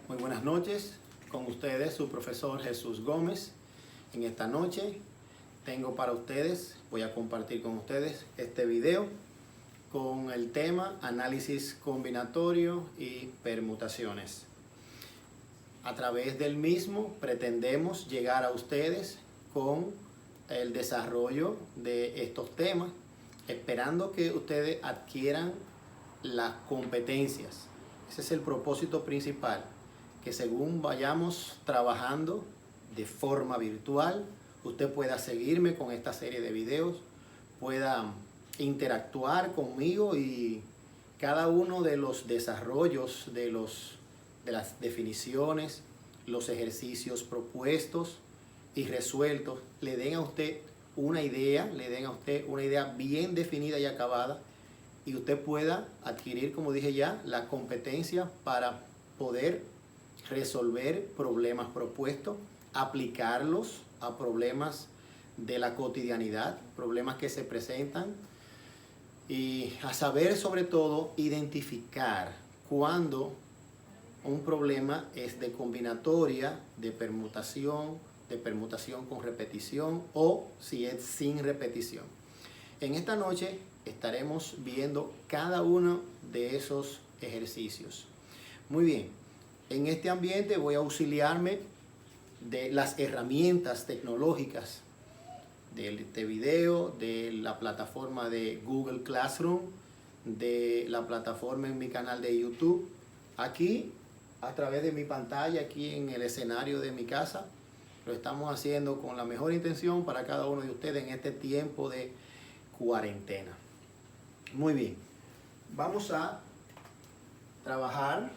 Muy buenas noches, con ustedes su profesor Jesús Gómez. En esta noche tengo para ustedes, voy a compartir con ustedes este video con el tema análisis combinatorio y permutaciones. A través del mismo pretendemos llegar a ustedes con el desarrollo de estos temas, esperando que ustedes adquieran las competencias. Ese es el propósito principal, que según vayamos trabajando de forma virtual, usted pueda seguirme con esta serie de videos, pueda interactuar conmigo y cada uno de los desarrollos de las definiciones, los ejercicios propuestos y resueltos le den a usted una idea, bien definida y acabada, y usted pueda adquirir, como dije ya, la competencia para poder resolver problemas propuestos, aplicarlos a problemas de la cotidianidad, problemas que se presentan, y a saber sobre todo identificar cuando un problema es de combinatoria, de permutación con repetición o si es sin repetición. En esta noche estaremos viendo cada uno de esos ejercicios. Muy bien, en este ambiente voy a auxiliarme de las herramientas tecnológicas de este video, de la plataforma de Google Classroom, de la plataforma en mi canal de YouTube, aquí a través de mi pantalla, aquí en el escenario de mi casa. Lo estamos haciendo con la mejor intención para cada uno de ustedes en este tiempo de cuarentena. Muy bien, vamos a trabajar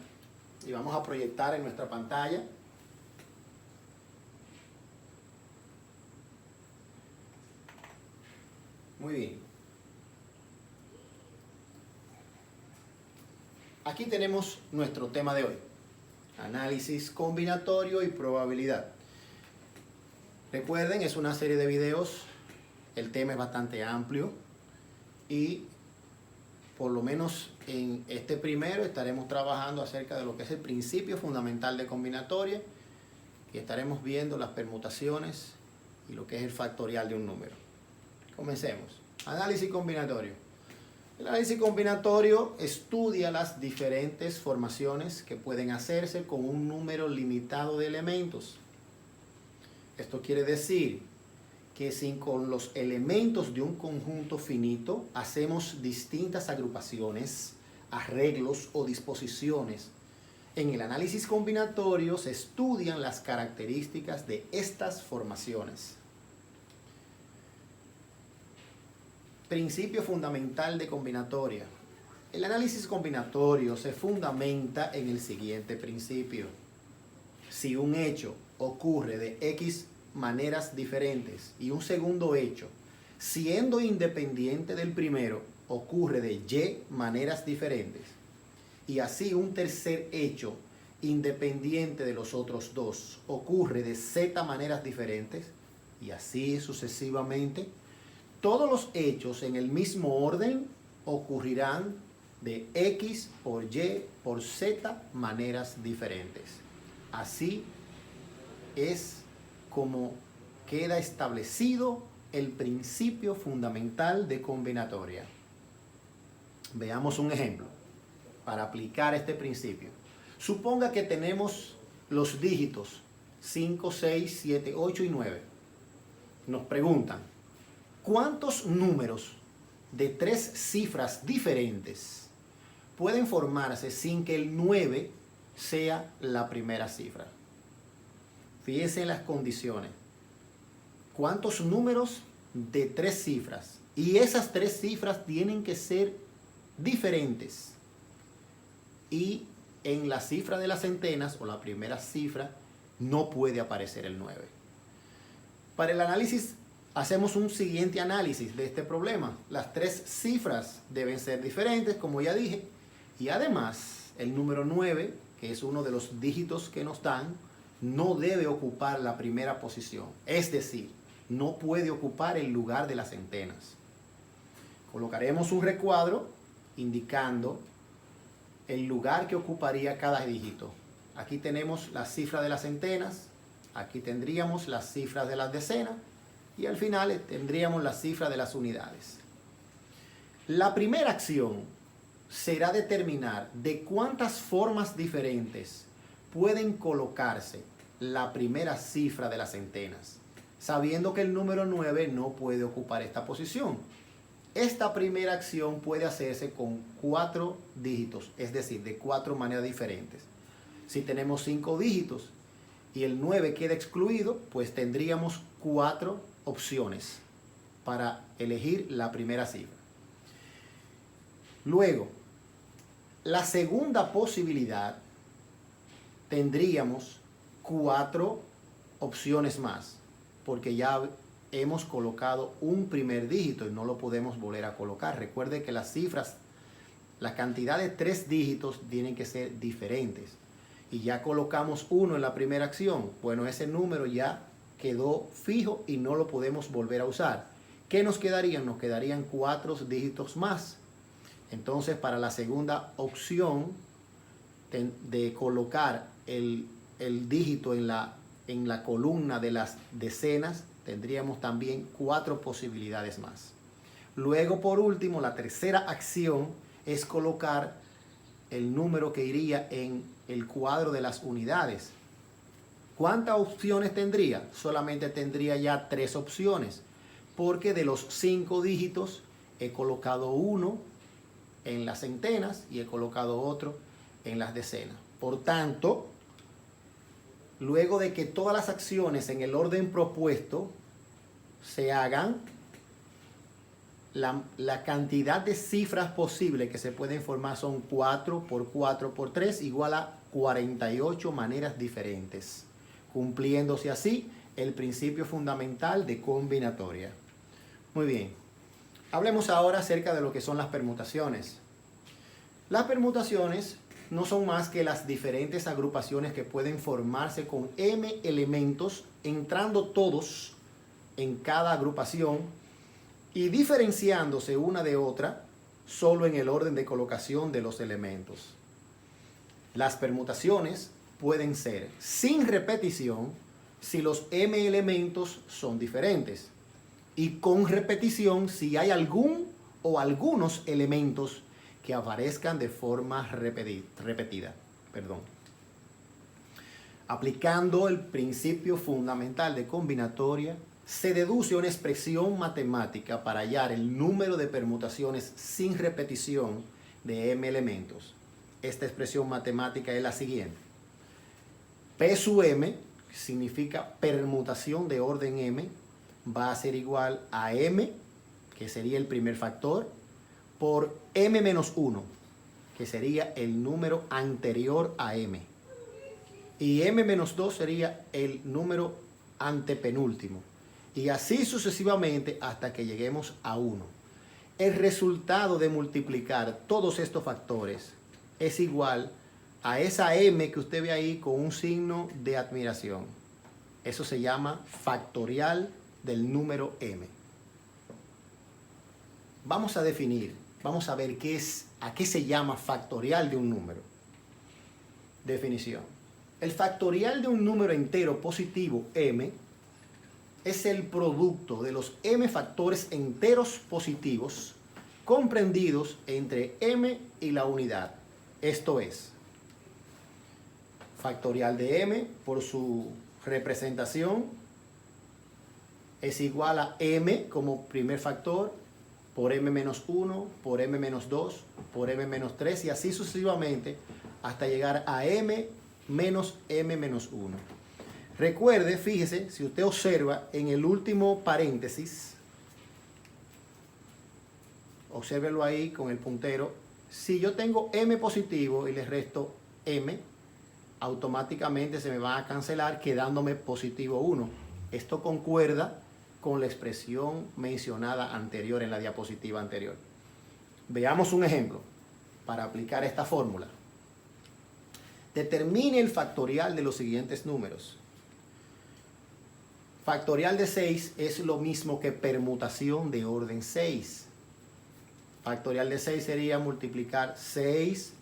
y vamos a proyectar en nuestra pantalla muy bien. Aquí tenemos nuestro tema de hoy: análisis combinatorio y probabilidad. Recuerden, es una serie de videos, el tema es bastante amplio y por lo menos en este primero estaremos trabajando acerca de lo que es el principio fundamental de combinatoria y estaremos viendo las permutaciones y lo que es el factorial de un número. Comencemos. Análisis combinatorio. El análisis combinatorio estudia las diferentes formaciones que pueden hacerse con un número limitado de elementos. Esto quiere decir que si con los elementos de un conjunto finito hacemos distintas agrupaciones, arreglos o disposiciones, en el análisis combinatorio se estudian las características de estas formaciones. Principio fundamental de combinatoria. El análisis combinatorio se fundamenta en el siguiente principio: si un hecho ocurre de X maneras diferentes y un segundo hecho, siendo independiente del primero, ocurre de Y maneras diferentes, y así un tercer hecho independiente de los otros dos ocurre de Z maneras diferentes, y así sucesivamente, todos los hechos en el mismo orden ocurrirán de X por Y por Z maneras diferentes. Así es como queda establecido el principio fundamental de combinatoria. Veamos un ejemplo para aplicar este principio. Suponga que tenemos los dígitos 5, 6, 7, 8 y 9. Nos preguntan, ¿cuántos números de 3 cifras diferentes pueden formarse sin que el 9 sea la primera cifra? Fíjense en las condiciones. ¿Cuántos números de 3 cifras? Y esas 3 cifras tienen que ser diferentes. Y en la cifra de las centenas o la primera cifra no puede aparecer el 9. Para el análisis hacemos un siguiente análisis de este problema. Las 3 cifras deben ser diferentes, como ya dije. Y además el número 9, que es uno de los dígitos que nos dan, no debe ocupar la primera posición, es decir, no puede ocupar el lugar de las centenas. Colocaremos un recuadro indicando el lugar que ocuparía cada dígito. Aquí tenemos las cifras de las centenas, aquí tendríamos las cifras de las decenas y al final tendríamos las cifras de las unidades. La primera acción será determinar de cuántas formas diferentes pueden colocarse la primera cifra de las centenas, sabiendo que el número 9 no puede ocupar esta posición. Esta primera acción puede hacerse con 4 dígitos, es decir, de 4 maneras diferentes. Si tenemos 5 dígitos y el 9 queda excluido, pues tendríamos 4 opciones para elegir la primera cifra. Luego, la segunda posibilidad, tendríamos 4 opciones más, porque ya hemos colocado un primer dígito y no lo podemos volver a colocar. Recuerde que las cifras, la cantidad de 3 dígitos tienen que ser diferentes. Y ya colocamos 1 en la primera acción. Bueno, ese número ya quedó fijo y no lo podemos volver a usar. ¿Qué nos quedarían? Nos quedarían 4 dígitos más. Entonces, para la segunda opción de colocar el dígito en la columna de las decenas, tendríamos también 4 posibilidades más. Luego, por último, la tercera acción es colocar el número que iría en el cuadro de las unidades. ¿Cuántas opciones tendría? Solamente tendría ya 3 opciones, porque de los 5 dígitos he colocado uno en las centenas y he colocado otro en las decenas. Por tanto, luego de que todas las acciones en el orden propuesto se hagan, la cantidad de cifras posibles que se pueden formar son 4 por 4 por 3 igual a 48 maneras diferentes, cumpliéndose así el principio fundamental de combinatoria. Muy bien, hablemos ahora acerca de lo que son las permutaciones. Las permutaciones no son más que las diferentes agrupaciones que pueden formarse con m elementos, entrando todos en cada agrupación y diferenciándose una de otra solo en el orden de colocación de los elementos. Las permutaciones pueden ser sin repetición si los m elementos son diferentes y con repetición si hay algún o algunos elementos que aparezcan de forma repetida. Aplicando el principio fundamental de combinatoria, se deduce una expresión matemática para hallar el número de permutaciones sin repetición de m elementos. Esta expresión matemática es la siguiente. P sub m significa permutación de orden m, va a ser igual a m, que sería el primer factor, por m menos 1, que sería el número anterior a m. Y m menos 2 sería el número antepenúltimo. Y así sucesivamente hasta que lleguemos a 1. El resultado de multiplicar todos estos factores es igual a esa m que usted ve ahí con un signo de admiración. Eso se llama factorial del número m. Vamos a definir, vamos a ver a qué se llama factorial de un número. Definición. El factorial de un número entero positivo m es el producto de los m factores enteros positivos comprendidos entre m y la unidad. Esto es, factorial de m por su representación es igual a m como primer factor por m menos 1, por m menos 2, por m menos 3 y así sucesivamente hasta llegar a m menos m menos 1. Recuerde, fíjese, si usted observa en el último paréntesis, obsérvelo ahí con el puntero, si yo tengo m positivo y le resto m, automáticamente se me va a cancelar quedándome positivo 1. Esto concuerda con la expresión mencionada anterior en la diapositiva anterior. Veamos un ejemplo para aplicar esta fórmula. Determine el factorial de los siguientes números. Factorial de 6 es lo mismo que permutación de orden 6. Factorial de 6 sería multiplicar 6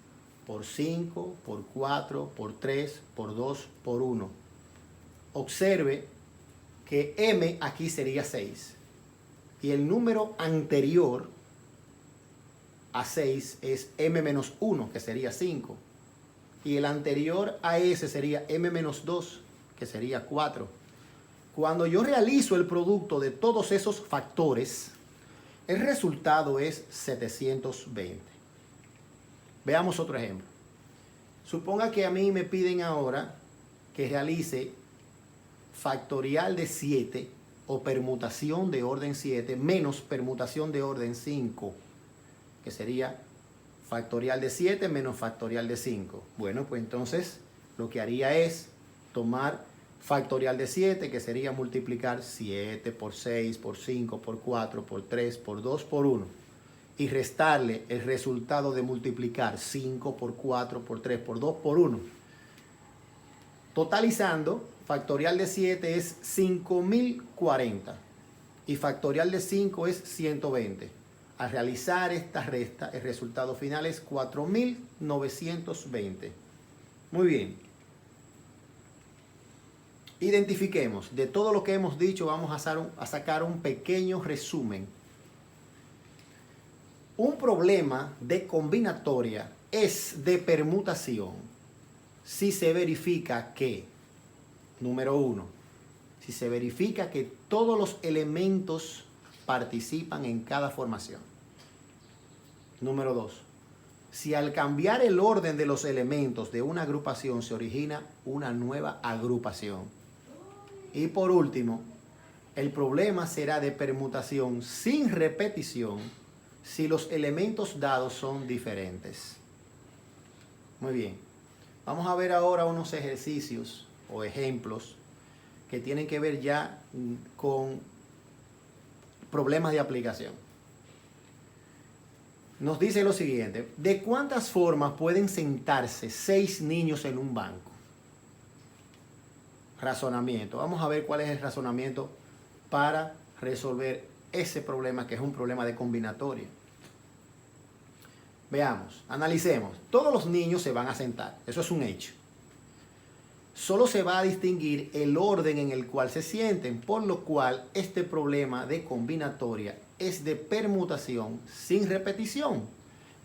por 5, por 4, por 3, por 2, por 1. Observe que m aquí sería 6. Y el número anterior a 6 es m menos 1, que sería 5. Y el anterior a ese sería m menos 2, que sería 4. Cuando yo realizo el producto de todos esos factores, el resultado es 720. Veamos otro ejemplo. Suponga que a mí me piden ahora que realice factorial de 7 o permutación de orden 7 menos permutación de orden 5, que sería factorial de 7 menos factorial de 5. Bueno, pues entonces lo que haría es tomar factorial de 7, que sería multiplicar 7 por 6, por 5, por 4, por 3, por 2, por 1. Y restarle el resultado de multiplicar 5 por 4, por 3, por 2, por 1. Totalizando, factorial de 7 es 5040 y factorial de 5 es 120. Al realizar esta resta, el resultado final es 4920. Muy bien. Identifiquemos. De todo lo que hemos dicho, vamos a sacar un pequeño resumen. Un problema de combinatoria es de permutación si se verifica que, número 1, si se verifica que todos los elementos participan en cada formación. Número 2, si al cambiar el orden de los elementos de una agrupación se origina una nueva agrupación. Y por último, el problema será de permutación sin repetición si los elementos dados son diferentes. Muy bien. Vamos a ver ahora unos ejercicios o ejemplos que tienen que ver ya con problemas de aplicación. Nos dice lo siguiente: ¿de cuántas formas pueden sentarse 6 niños en un banco? Razonamiento. Vamos a ver cuál es el razonamiento para resolver ese problema, que es un problema de combinatoria. Veamos, analicemos. Todos los niños se van a sentar, eso es un hecho. Solo se va a distinguir el orden en el cual se sienten, por lo cual este problema de combinatoria es de permutación sin repetición,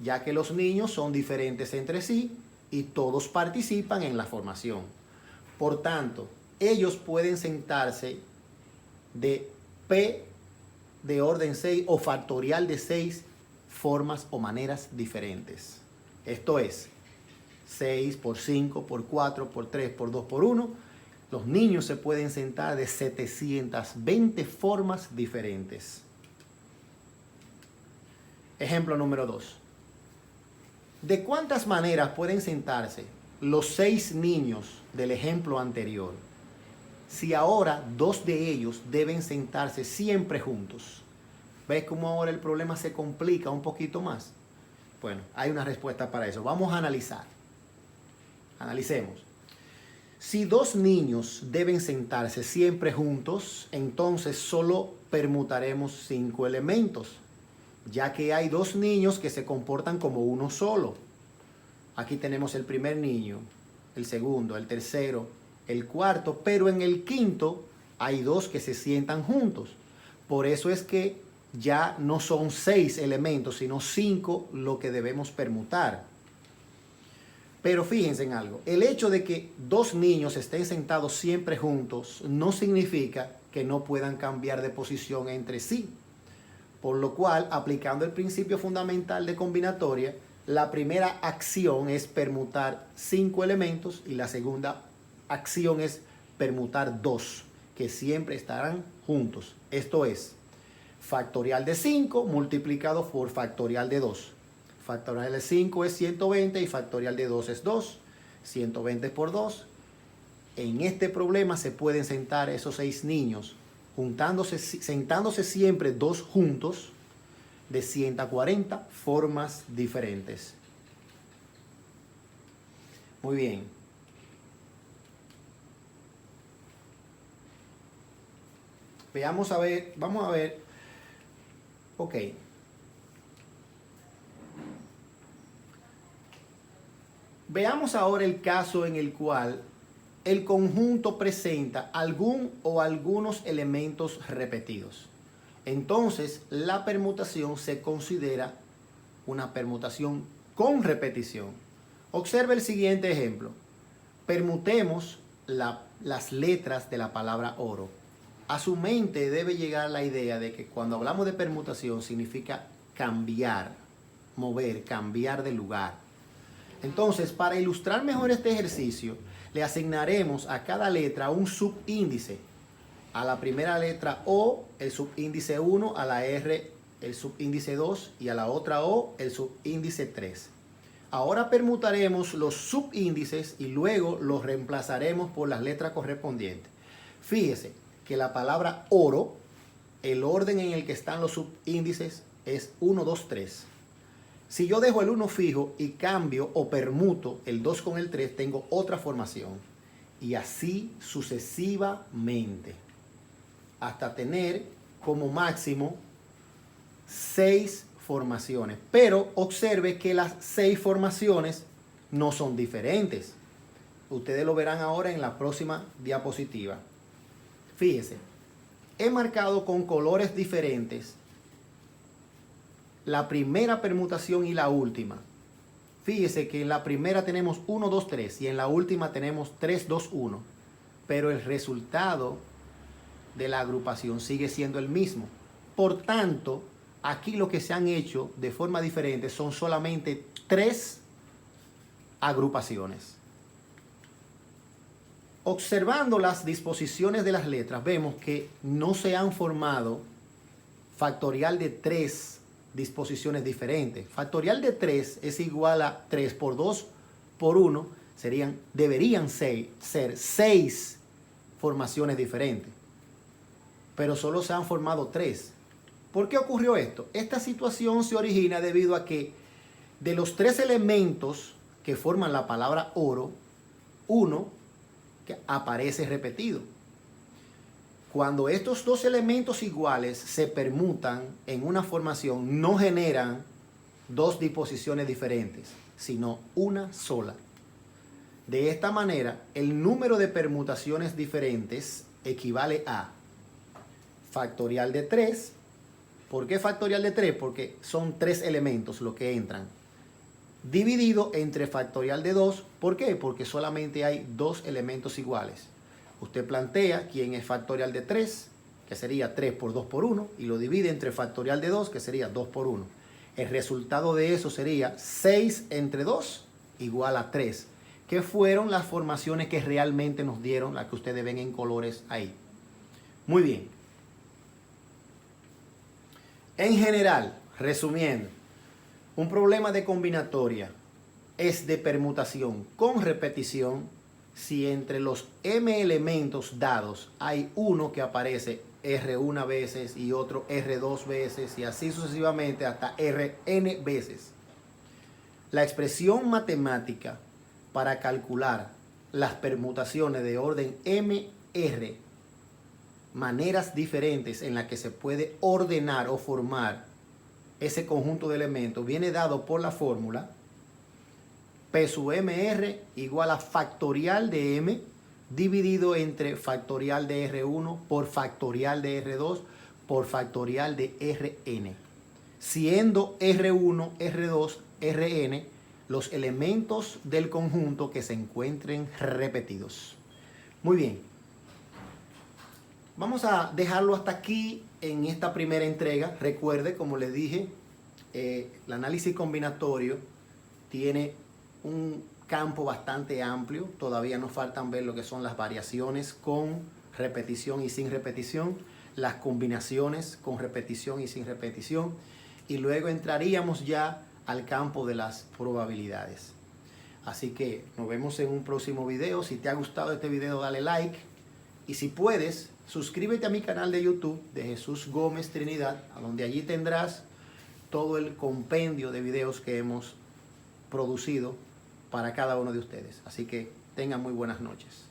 ya que los niños son diferentes entre sí y todos participan en la formación. Por tanto, ellos pueden sentarse de P de orden 6 o factorial de 6 formas o maneras diferentes. Esto es 6 por 5, por 4, por 3, por 2, por 1. Los niños se pueden sentar de 720 formas diferentes. Ejemplo número 2. ¿De cuántas maneras pueden sentarse los 6 niños del ejemplo anterior si ahora 2 de ellos deben sentarse siempre juntos? ¿Ves cómo ahora el problema se complica un poquito más? Bueno, hay una respuesta para eso. Vamos a analizar. Analicemos. Si 2 niños deben sentarse siempre juntos, entonces solo permutaremos 5 elementos, ya que hay 2 niños que se comportan como uno solo. Aquí tenemos el primer niño, el segundo, el tercero, el cuarto, pero en el quinto hay 2 que se sientan juntos. Por eso es que ya no son 6 elementos, sino 5 lo que debemos permutar. Pero fíjense en algo, el hecho de que 2 niños estén sentados siempre juntos no significa que no puedan cambiar de posición entre sí. Por lo cual, aplicando el principio fundamental de combinatoria, la primera acción es permutar 5 elementos y la segunda acción es permutar 2, que siempre estarán juntos. Esto es factorial de 5 multiplicado por factorial de 2. Factorial de 5 es 120 y factorial de 2 es 2. 120 por 2. En este problema se pueden sentar esos 6 niños sentándose siempre 2 juntos de 140 formas diferentes. Muy bien. Vamos a ver. Ok. Veamos ahora el caso en el cual el conjunto presenta algún o algunos elementos repetidos. Entonces, la permutación se considera una permutación con repetición. Observe el siguiente ejemplo. Permutemos las letras de la palabra oro. A su mente debe llegar la idea de que cuando hablamos de permutación significa cambiar, mover, cambiar de lugar. Entonces, para ilustrar mejor este ejercicio, le asignaremos a cada letra un subíndice. A la primera letra O, el subíndice 1, a la R, el subíndice 2 y a la otra O, el subíndice 3. Ahora permutaremos los subíndices y luego los reemplazaremos por las letras correspondientes. Fíjese que la palabra oro, el orden en el que están los subíndices es 1, 2, 3. Si yo dejo el 1 fijo y cambio o permuto el 2 con el 3, tengo otra formación. Y así sucesivamente, hasta tener como máximo 6 formaciones. Pero observe que las 6 formaciones no son diferentes. Ustedes lo verán ahora en la próxima diapositiva. Fíjense, he marcado con colores diferentes la primera permutación y la última. Fíjese que en la primera tenemos 1, 2, 3 y en la última tenemos 3, 2, 1. Pero el resultado de la agrupación sigue siendo el mismo. Por tanto, aquí lo que se han hecho de forma diferente son solamente 3 agrupaciones. Observando las disposiciones de las letras, vemos que no se han formado factorial de 3 disposiciones diferentes. Factorial de 3 es igual a 3 por 2 por 1. Deberían ser 6 formaciones diferentes. Pero solo se han formado 3. ¿Por qué ocurrió esto? Esta situación se origina debido a que de los 3 elementos que forman la palabra oro, uno que aparece repetido. Cuando estos 2 elementos iguales se permutan en una formación, no generan 2 disposiciones diferentes, sino una sola. De esta manera, el número de permutaciones diferentes equivale a factorial de 3. ¿Por qué factorial de 3? Porque son 3 elementos los que entran. Dividido entre factorial de 2. ¿Por qué? Porque solamente hay 2 elementos iguales. Usted plantea quién es factorial de 3, que sería 3 por 2 por 1, y lo divide entre factorial de 2, que sería 2 por 1. El resultado de eso sería 6 entre 2 igual a 3, que fueron las formaciones que realmente nos dieron, las que ustedes ven en colores ahí. Muy bien. En general, resumiendo, un problema de combinatoria es de permutación con repetición si entre los m elementos dados hay uno que aparece R1 veces y otro R2 veces y así sucesivamente hasta Rn veces. La expresión matemática para calcular las permutaciones de orden MR, maneras diferentes en las que se puede ordenar o formar ese conjunto de elementos, viene dado por la fórmula P sub MR igual a factorial de M dividido entre factorial de R1 por factorial de R2 por factorial de Rn, siendo R1, R2, Rn los elementos del conjunto que se encuentren repetidos. Muy bien. Vamos a dejarlo hasta aquí en esta primera entrega. Recuerde, como les dije, el análisis combinatorio tiene un campo bastante amplio. Todavía nos faltan ver lo que son las variaciones con repetición y sin repetición, las combinaciones con repetición y sin repetición, y luego entraríamos ya al campo de las probabilidades. Así que nos vemos en un próximo video. Si te ha gustado este video, dale like, y si puedes, suscríbete a mi canal de YouTube de Jesús Gómez Trinidad, a donde allí tendrás todo el compendio de videos que hemos producido para cada uno de ustedes. Así que tengan muy buenas noches.